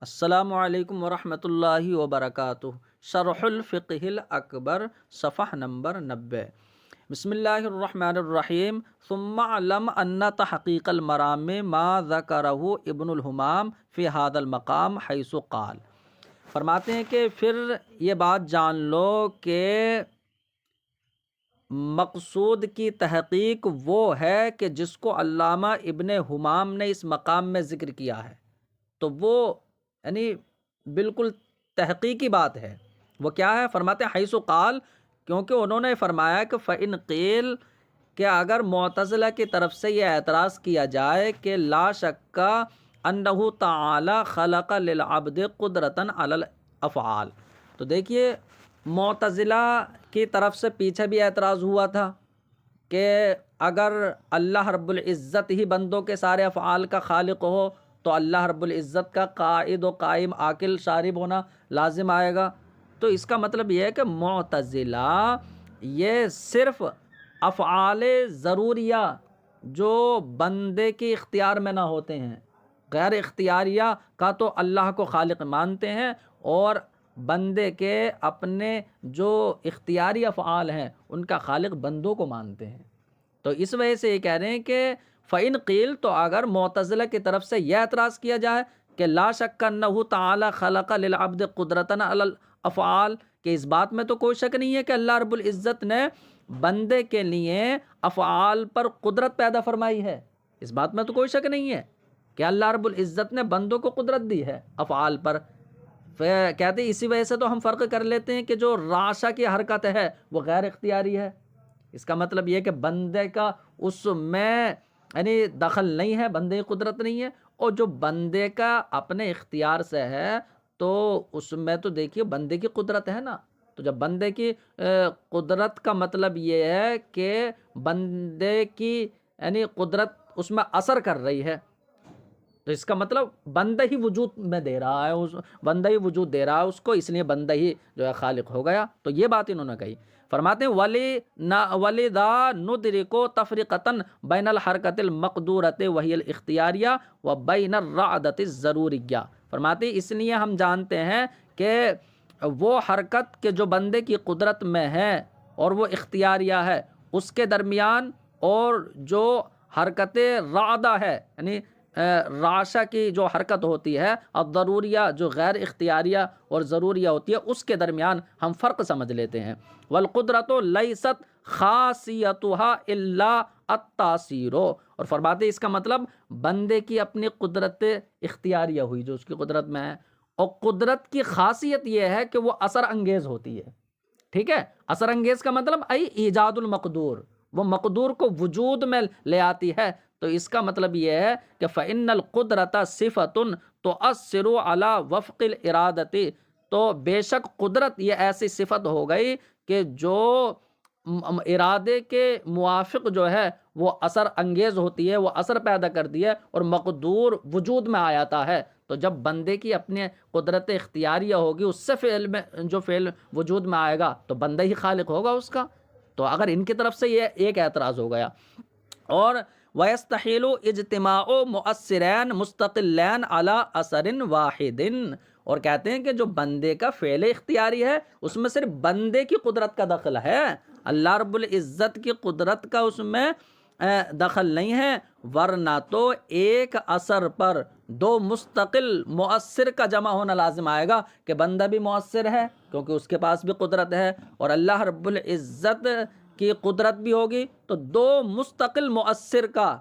السلام علیکم ورحمۃ اللہ وبرکاتہ۔ شرح الفقہ الاکبر صفحہ نمبر 90۔ بسم اللہ الرحمن الرحیم۔ ثم علم ان تحقیق المرام ما ذکرہ ابن الحمام فی هذا المقام حیث قال۔ فرماتے ہیں کہ پھر یہ بات جان لو کہ مقصود کی تحقیق وہ ہے کہ جس کو علامہ ابن حمام نے اس مقام میں ذکر کیا ہے، تو وہ یعنی بالکل تحقیقی بات ہے۔ وہ کیا ہے؟ فرماتے ہیں حیث قال، کیونکہ انہوں نے فرمایا کہ فَإِنْ قِيل، کہ اگر معتزلہ کی طرف سے یہ اعتراض کیا جائے کہ لا شک انہ تعالی خلق للعبد قدرتاً علی الافعال، تو دیکھیے معتزلہ کی طرف سے پیچھے بھی اعتراض ہوا تھا کہ اگر اللہ رب العزت ہی بندوں کے سارے افعال کا خالق ہو تو اللہ رب العزت کا قائد و قائم عاقل شارب ہونا لازم آئے گا۔ تو اس کا مطلب یہ ہے کہ معتزلہ یہ صرف افعال ضروریہ جو بندے کے اختیار میں نہ ہوتے ہیں، غیر اختیاریہ کا تو اللہ کو خالق مانتے ہیں، اور بندے کے اپنے جو اختیاری افعال ہیں ان کا خالق بندوں کو مانتے ہیں۔ تو اس وجہ سے یہ کہہ رہے ہیں کہ فَإِنْ قِيل، تو اگر معتزلہ کی طرف سے یہ اعتراض کیا جائے کہ لا شک انہ تعالی خلق للعبد قدرتاً علی الافعال، کہ اس بات میں تو کوئی شک نہیں ہے کہ اللہ رب العزت نے بندے کے لیے افعال پر قدرت پیدا فرمائی ہے، اس بات میں تو کوئی شک نہیں ہے کہ اللہ رب العزت نے بندوں کو قدرت دی ہے افعال پر۔ کہتے ہیں اسی وجہ سے تو ہم فرق کر لیتے ہیں کہ جو راشا کی حرکت ہے وہ غیر اختیاری ہے، اس کا مطلب یہ کہ بندے کا اس میں یعنی دخل نہیں ہے، بندے کی قدرت نہیں ہے، اور جو بندے کا اپنے اختیار سے ہے تو اس میں تو دیکھیے بندے کی قدرت ہے نا۔ تو جب بندے کی قدرت کا مطلب یہ ہے کہ بندے کی یعنی قدرت اس میں اثر کر رہی ہے، تو اس کا مطلب بندہ ہی وجود میں دے رہا ہے، اس بندہ ہی وجود دے رہا ہے اس کو، اس لیے بندہ ہی جو ہے خالق ہو گیا۔ تو یہ بات انہوں نے کہی۔ فرماتے ہیں وَلِذَا نُدْرِكُ تَفْرِقَةً بَيْنَ الْحَرْكَةِ الْمَقْدُورَةِ وَهِيَ الْاخْتِيَارِيَّةُ وَبَيْنَ الرَّعْدَةِ الضَّرُورِيَّةِ۔ فرماتے ہیں اس لیے ہم جانتے ہیں کہ وہ حرکت کہ جو بندے کی قدرت میں ہے اور وہ اختیاریہ ہے، اس کے درمیان اور جو حرکت رعدہ ہے یعنی راشا کی جو حرکت ہوتی ہے، الضروریہ جو غیر اختیاریہ اور ضروریہ ہوتی ہے، اس کے درمیان ہم فرق سمجھ لیتے ہیں۔ والقدرۃ لیست خاصیتها الا التاثیر، اور فرماتے ہیں اس کا مطلب بندے کی اپنی قدرت اختیاریہ ہوئی جو اس کی قدرت میں ہے، اور قدرت کی خاصیت یہ ہے کہ وہ اثر انگیز ہوتی ہے۔ ٹھیک ہے، اثر انگیز کا مطلب ایجاد المقدور، وہ مقدور کو وجود میں لے آتی ہے۔ تو اس کا مطلب یہ ہے کہ فَإِنَّ الْقُدْرَةَ صِفَةٌ تُؤَثِّرُ عَلَى وَفْقِ الْإِرَادَةِ، تو بے شک قدرت یہ ایسی صفت ہو گئی کہ جو ارادے کے موافق جو ہے وہ اثر انگیز ہوتی ہے، وہ اثر پیدا کرتی ہے اور مقدور وجود میں آ جاتا ہے۔ تو جب بندے کی اپنے قدرت اختیاریہ ہوگی، اس سے فعل میں جو فعل وجود میں آئے گا تو بندہ ہی خالق ہوگا اس کا۔ تو اگر ان کی طرف سے یہ ایک اعتراض ہو گیا، اور وَيَسْتَحِيلُ اجْتِمَاعُ مُؤَثِّرَيْنِ مُسْتَقِلَّيْنِ عَلَىٰ أَثَرٍ وَاحِدٍ، اور کہتے ہیں کہ جو بندے کا فعل اختیاری ہے اس میں صرف بندے کی قدرت کا دخل ہے، اللہ رب العزت کی قدرت کا اس میں دخل نہیں ہے، ورنہ تو ایک اثر پر دو مستقل مؤثر کا جمع ہونا لازم آئے گا کہ بندہ بھی مؤثر ہے کیونکہ اس کے پاس بھی قدرت ہے، اور اللہ رب العزت کی قدرت بھی ہوگی، تو دو مستقل مؤثر کا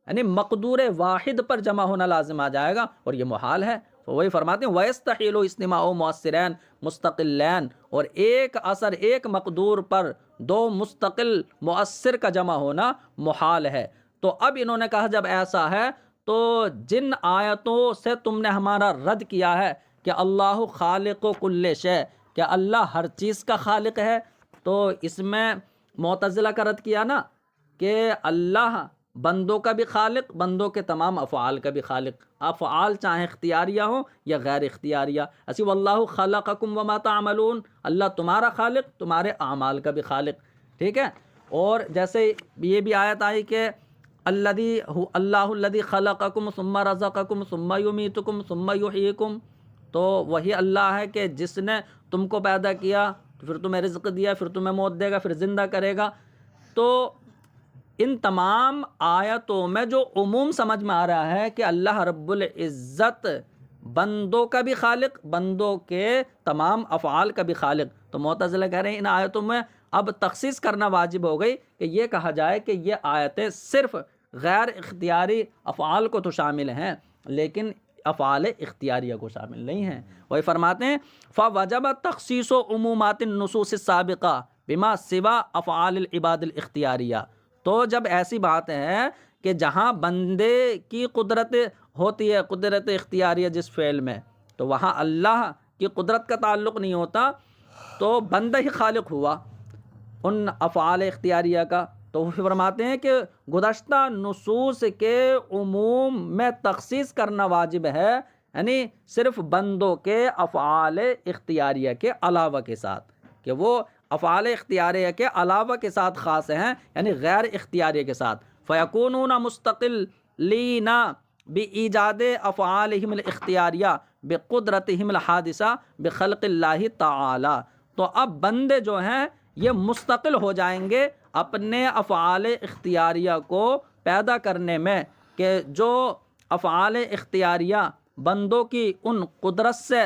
یعنی مقدور واحد پر جمع ہونا لازم آ جائے گا، اور یہ محال ہے۔ تو وہی فرماتے ہیں وَيَسْتَحِيلُ اجْتِمَاعُ مُؤَثِّرَيْنِ مُسْتَقِلَّيْنِ، اور ایک اثر ایک مقدور پر دو مستقل مؤثر کا جمع ہونا محال ہے۔ تو اب انہوں نے کہا جب ایسا ہے تو جن آیتوں سے تم نے ہمارا رد کیا ہے کہ اللہ خالق کل شے، کہ اللہ ہر چیز کا خالق ہے، تو اس میں معتزلہ کا رد کیا نا کہ اللہ بندوں کا بھی خالق، بندوں کے تمام افعال کا بھی خالق، افعال چاہے اختیاریہ ہوں یا غیر اختیاریہ، اسی واللہ خلقکم وما تعملون، اللہ تمہارا خالق، تمہارے اعمال کا بھی خالق۔ ٹھیک ہے، اور جیسے یہ بھی آیت آئی کہ اللہ الذی خلقکم ثم رزقکم ثم یمیتکم ثم یحییکم، تو وہی اللہ ہے کہ جس نے تم کو پیدا کیا، پھر تمہیں رزق دیا، پھر تمہیں موت دے گا، پھر زندہ کرے گا۔ تو ان تمام آیتوں میں جو عموم سمجھ میں آ رہا ہے کہ اللہ رب العزت بندوں کا بھی خالق، بندوں کے تمام افعال کا بھی خالق، تو معتزلہ کہہ رہے ہیں ان آیتوں میں اب تخصیص کرنا واجب ہو گئی کہ یہ کہا جائے کہ یہ آیتیں صرف غیر اختیاری افعال کو تو شامل ہیں لیکن افعال اختیاریہ کو شامل نہیں ہیں۔ وہی فرماتے ہیں فَوَجَبَ تَخْصِيصُ عُمُومَاتِ النُّصُوصِ السَّابِقَةِ بِمَا سِوَى أَفْعَالِ الْعِبَادِ الْاِخْتِيَارِيَّةِ، تو جب ایسی بات ہے کہ جہاں بندے کی قدرت ہوتی ہے، قدرت اختیاریہ جس فعل میں، تو وہاں اللہ کی قدرت کا تعلق نہیں ہوتا، تو بندہ ہی خالق ہوا ان افعال اختیاریہ کا۔ تو وہ فرماتے ہیں کہ گزشتہ نصوص کے عموم میں تخصیص کرنا واجب ہے، یعنی صرف بندوں کے افعال اختیاریہ کے علاوہ کے ساتھ، کہ وہ افعال اختیاریہ کے علاوہ کے ساتھ خاص ہیں، یعنی غیر اختیاریہ کے ساتھ۔ فَيَكُونُونَ مُسْتَقِلِّينَ بِإِيجَادِ أَفْعَالِهِمُ الْاِخْتِيَارِيَةِ بِقُدْرَتِهِمُ الْحَادِثَةِ بِخَلْقِ اللَّهِ تَعَالَى، تو اب بندے جو ہیں یہ مستقل ہو جائیں گے اپنے افعال اختیاریہ کو پیدا کرنے میں، کہ جو افعال اختیاریہ بندوں کی ان قدرت سے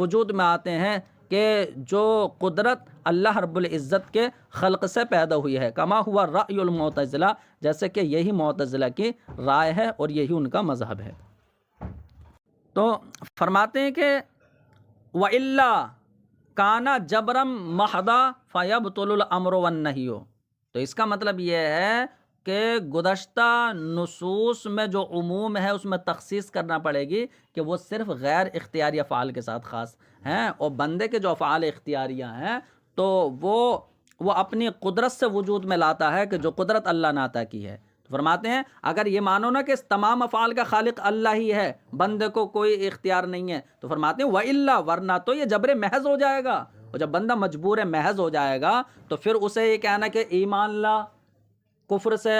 وجود میں آتے ہیں کہ جو قدرت اللہ رب العزت کے خلق سے پیدا ہوئی ہے، کما ہوا رأی المعتزلہ، جیسے کہ یہی معتزلہ کی رائے ہے اور یہی ان کا مذہب ہے۔ تو فرماتے ہیں کہ وَإِلَّا کانا جبرم محضا فیبطل الامر والنہی، تو اس کا مطلب یہ ہے کہ گزشتہ نصوص میں جو عموم ہے اس میں تخصیص کرنا پڑے گی کہ وہ صرف غیر اختیاری افعال کے ساتھ خاص ہیں، اور بندے کے جو افعال اختیاریہ ہیں تو وہ اپنی قدرت سے وجود میں لاتا ہے، کہ جو قدرت اللہ نے عطا کی ہے۔ فرماتے ہیں اگر یہ مانو نا کہ اس تمام افعال کا خالق اللہ ہی ہے، بندے کو کوئی اختیار نہیں ہے، تو فرماتے ہیں وَإِلَّا، ورنہ تو یہ جبر محض ہو جائے گا، اور جب بندہ مجبور محض ہو جائے گا تو پھر اسے یہ کہنا کہ ایمان لا، کفر سے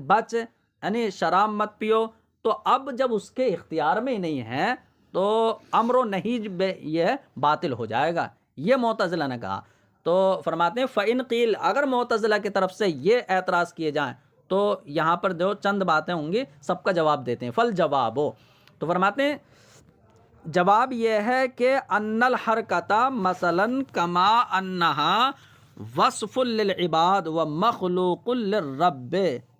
بچ، یعنی شراب مت پیو، تو اب جب اس کے اختیار میں ہی نہیں ہے تو امر و نہی یہ باطل ہو جائے گا، یہ معتزلہ نے کہا۔ تو فرماتے ہیں فَإِنْ قِيلَ، اگر معتزلہ کی طرف سے یہ اعتراض کیے جائیں تو یہاں پر جو چند باتیں ہوں گی سب کا جواب دیتے ہیں۔ فَالْجَوَابُ، تو فرماتے ہیں جواب یہ ہے کہ ان الحرکت مثلا کما انہا وصف للعباد و مخلوق للرب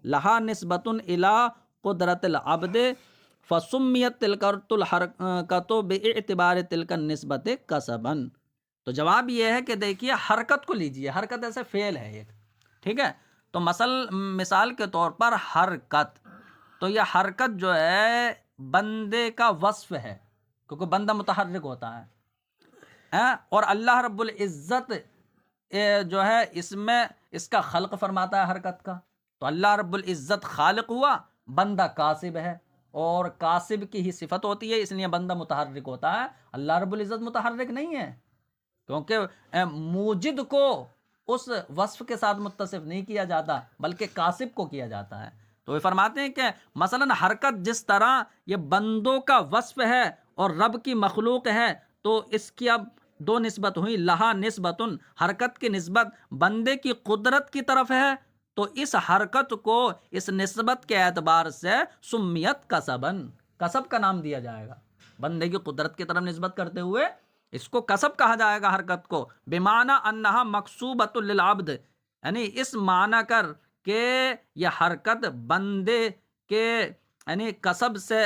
لہا نسبت الی قدرت العبد فسمیت تلک الحرکت باعتبار تلک النسبت کسبا۔ تو جواب یہ ہے کہ دیکھیے حرکت کو لیجئے، حرکت ایسے فعل ہے ایک، ٹھیک ہے، تو مثال کے طور پر حرکت، تو یہ حرکت جو ہے بندے کا وصف ہے، کیونکہ بندہ متحرک ہوتا ہے، اور اللہ رب العزت جو ہے اس میں اس کا خلق فرماتا ہے حرکت کا، تو اللہ رب العزت خالق ہوا، بندہ کاسب ہے، اور کاسب کی ہی صفت ہوتی ہے، اس لیے بندہ متحرک ہوتا ہے، اللہ رب العزت متحرک نہیں ہے، کیونکہ موجد کو اس وصف کے ساتھ متصف نہیں کیا جاتا بلکہ کاسب کو کیا جاتا ہے۔ تو وہ فرماتے ہیں کہ مثلا حرکت جس طرح یہ بندوں کا وصف ہے اور رب کی مخلوق ہے، تو اس کی اب دو نسبت ہوئی، لہا نسبت، حرکت کی نسبت بندے کی قدرت کی طرف ہے، تو اس حرکت کو اس نسبت کے اعتبار سے سمیت کسبن، کسب کا نام دیا جائے گا، بندے کی قدرت کی طرف نسبت کرتے ہوئے اس کو کسب کہا جائے گا حرکت کو، بمعنی انہا مکسوبۃ للعبد، یعنی اس معنی کر کہ یہ حرکت بندے کے یعنی کسب سے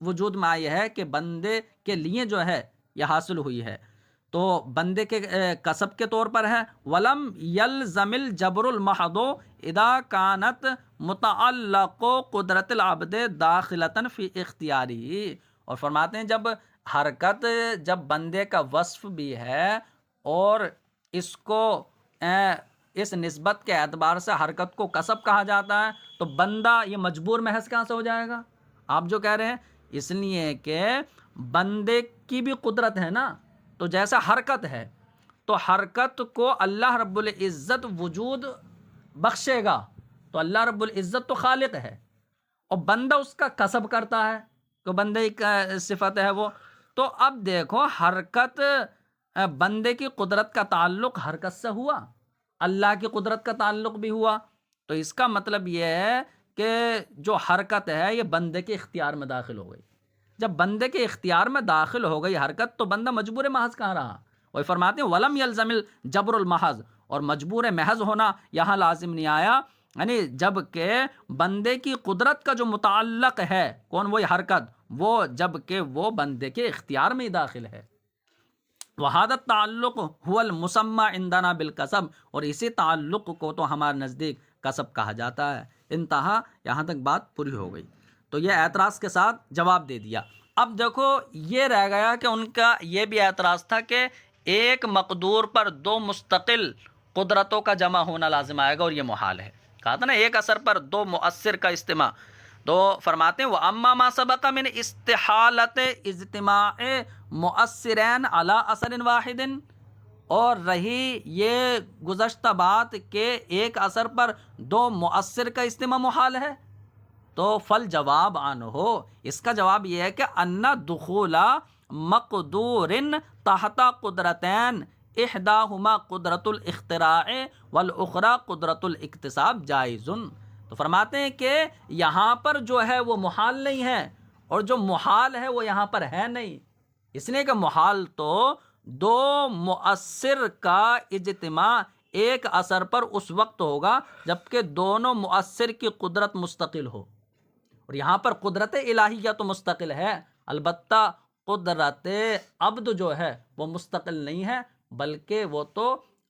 وجود میں آئی ہے، کہ بندے کے لیے جو ہے یہ حاصل ہوئی ہے، تو بندے کے کسب کے طور پر ہے۔ ولم یلزم الجبر المحض اذا كانت متعلق قدرت العبد داخلۃ فی اختیاری، اور فرماتے ہیں جب حرکت جب بندے کا وصف بھی ہے اور اس کو اس نسبت کے اعتبار سے حرکت کو کسب کہا جاتا ہے، تو بندہ یہ مجبور محض کہاں سے ہو جائے گا؟ آپ جو کہہ رہے ہیں اس لیے کہ بندے کی بھی قدرت ہے نا، تو جیسا حرکت ہے تو حرکت کو اللہ رب العزت وجود بخشے گا، تو اللہ رب العزت تو خالق ہے اور بندہ اس کا کسب کرتا ہے، تو بندے کا صفت ہے وہ. تو اب دیکھو حرکت، بندے کی قدرت کا تعلق حرکت سے ہوا، اللہ کی قدرت کا تعلق بھی ہوا. تو اس کا مطلب یہ ہے کہ جو حرکت ہے یہ بندے کے اختیار میں داخل ہو گئی. جب بندے کے اختیار میں داخل ہو گئی حرکت تو بندہ مجبور محض کہاں رہا. وہی فرماتے ہیں ولم یلزم الجبر المحض، اور مجبور محض ہونا یہاں لازم نہیں آیا، یعنی جب کہ بندے کی قدرت کا جو متعلق ہے کون، وہی حرکت، وہ جب کہ وہ بندے کے اختیار میں ہی داخل ہے. وہذا التعلق هو المسمى عندنا بالکسب، اور اسی تعلق کو تو ہمارے نزدیک کسب کہا جاتا ہے. انتہا، یہاں تک بات پوری ہو گئی. تو یہ اعتراض کے ساتھ جواب دے دیا. اب دیکھو یہ رہ گیا کہ ان کا یہ بھی اعتراض تھا کہ ایک مقدور پر دو مستقل قدرتوں کا جمع ہونا لازم آئے گا اور یہ محال ہے. کہا تھا نا ایک اثر پر دو مؤثر کا اجتماع. تو فرماتے ہیں وَأَمَّا مَا سَبَقَ مِنْ اسْتِحَالَةِ اجتماع مؤثرین علی اثر واحد، اور رہی یہ گزشتہ بات کہ ایک اثر پر دو مؤثر کا اجتماع محال ہے، تو فل جواب عنہ، اس کا جواب یہ ہے کہ ان دخول مقدور تحت قدرتین احداہما قدرت الاختراع والاخری قدرت الاکتساب جائز. تو فرماتے ہیں کہ یہاں پر جو ہے وہ محال نہیں ہے، اور جو محال ہے وہ یہاں پر ہے نہیں، اس لیے کہ محال تو دو مؤثر کا اجتماع ایک اثر پر اس وقت ہوگا جبکہ دونوں مؤثر کی قدرت مستقل ہو. اور یہاں پر قدرت الہیہ تو مستقل ہے، البتہ قدرت عبد جو ہے وہ مستقل نہیں ہے، بلکہ وہ تو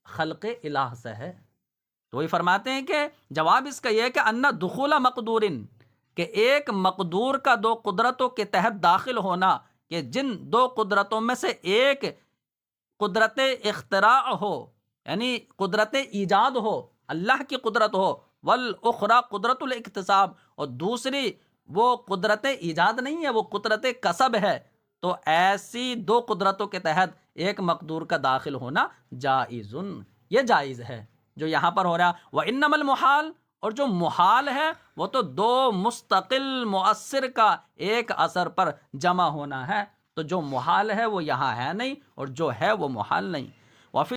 خلق الہ سے ہے. تو وہی فرماتے ہیں کہ جواب اس کا یہ ہے کہ ان دخول مقدور، کہ ایک مقدور کا دو قدرتوں کے تحت داخل ہونا، کہ جن دو قدرتوں میں سے ایک قدرت اختراع ہو یعنی قدرت ایجاد ہو، اللہ کی قدرت ہو، والاخری قدرت الاکتساب، اور دوسری وہ قدرت ایجاد نہیں ہے، وہ قدرت کسب ہے. تو ایسی دو قدرتوں کے تحت ایک مقدور کا داخل ہونا جائز، یہ جائز ہے جو یہاں پر ہو رہا. وَإِنَّمَا الْمُحَالُ، اور جو محال ہے وہ تو دو مستقل مؤثر کا ایک اثر پر جمع ہونا ہے. تو جو محال ہے وہ یہاں ہے نہیں، اور جو ہے وہ محال نہیں. وفی